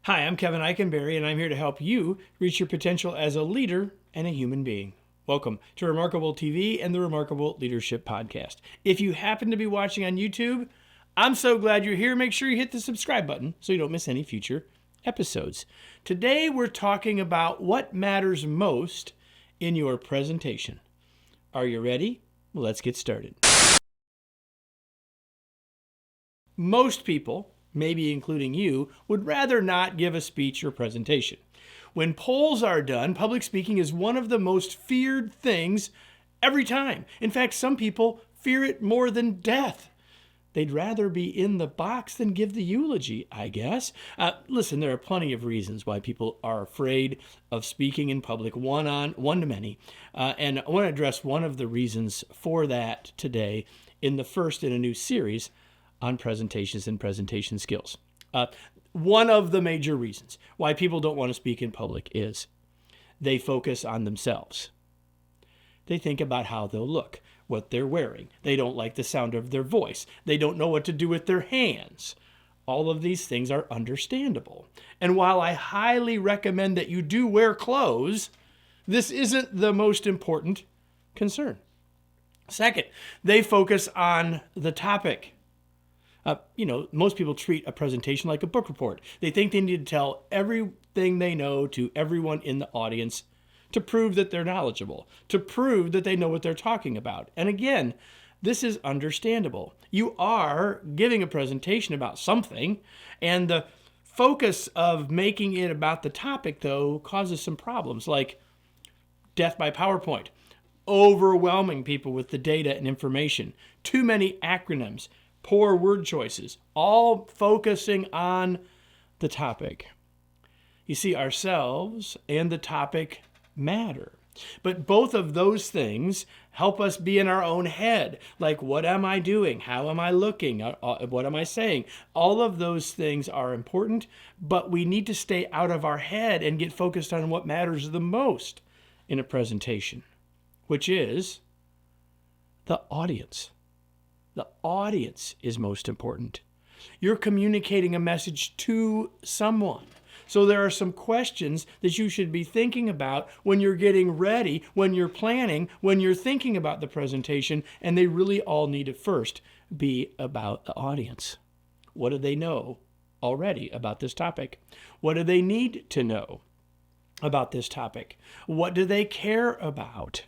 Hi, I'm Kevin Eikenberry, and I'm here to help you reach your potential as a leader and a human being. Welcome to Remarkable TV and the Remarkable Leadership Podcast. If you happen to be watching on YouTube, I'm so glad you're here. Make sure you hit the subscribe button so you don't miss any future episodes. Today, we're talking about what matters most in your presentation. Are you ready? Well, let's get started. Most people, maybe including you, would rather not give a speech or presentation. When polls are done, public speaking is one of the most feared things every time. In fact, some people fear it more than death. They'd rather be in the box than give the eulogy, I guess. Listen, there are plenty of reasons why people are afraid of speaking in public one-to-many. And I want to address one of the reasons for that today in the first in a new series on presentations and presentation skills. One of the major reasons why people don't want to speak in public is they focus on themselves. They think about how they'll look, what they're wearing. They don't like the sound of their voice. They don't know what to do with their hands. All of these things are understandable. And while I highly recommend that you do wear clothes, this isn't the most important concern. Second, they focus on the topic. Most people treat a presentation like a book report. They think they need to tell everything they know to everyone in the audience to prove that they're knowledgeable, to prove that they know what they're talking about. And again, this is understandable. You are giving a presentation about something, and the focus of making it about the topic, though, causes some problems, like death by PowerPoint, overwhelming people with the data and information, too many acronyms, poor word choices, all focusing on the topic. You see, ourselves and the topic matter. But both of those things help us be in our own head. Like, what am I doing? How am I looking? What am I saying? All of those things are important, but we need to stay out of our head and get focused on what matters the most in a presentation, which is the audience. The audience is most important. You're communicating a message to someone. So there are some questions that you should be thinking about when you're getting ready, when you're planning, when you're thinking about the presentation, and they really all need to first be about the audience. What do they know already about this topic? What do they need to know about this topic? What do they care about?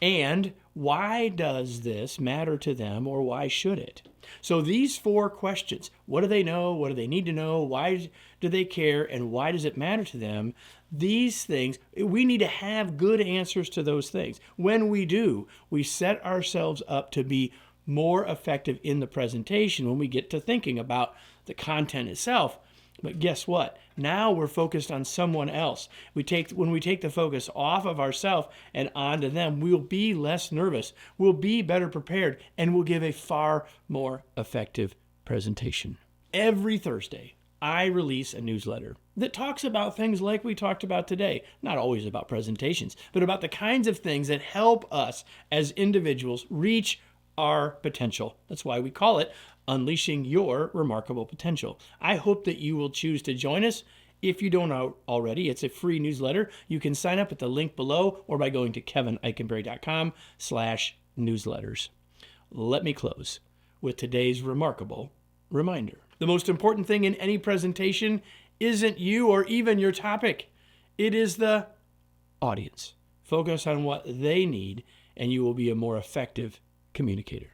And why does this matter to them, or why should it? So these four questions: what do they know? What do they need to know? Why do they care? And why does it matter to them? These things, we need to have good answers to those things. When we do, we set ourselves up to be more effective in the presentation when we get to thinking about the content itself. But guess what? Now we're focused on someone else. When we take the focus off of ourselves and onto them, we'll be less nervous, we'll be better prepared, and we'll give a far more effective presentation. Every Thursday, I release a newsletter that talks about things like we talked about today. Not always about presentations, but about the kinds of things that help us as individuals reach our potential. That's why we call it Unleashing Your Remarkable Potential. I hope that you will choose to join us. If you don't know already, it's a free newsletter. You can sign up at the link below or by going to kevineikenberry.com/newsletters. Let me close with today's remarkable reminder. The most important thing in any presentation isn't you or even your topic. It is the audience. Focus on what they need, and you will be a more effective communicator.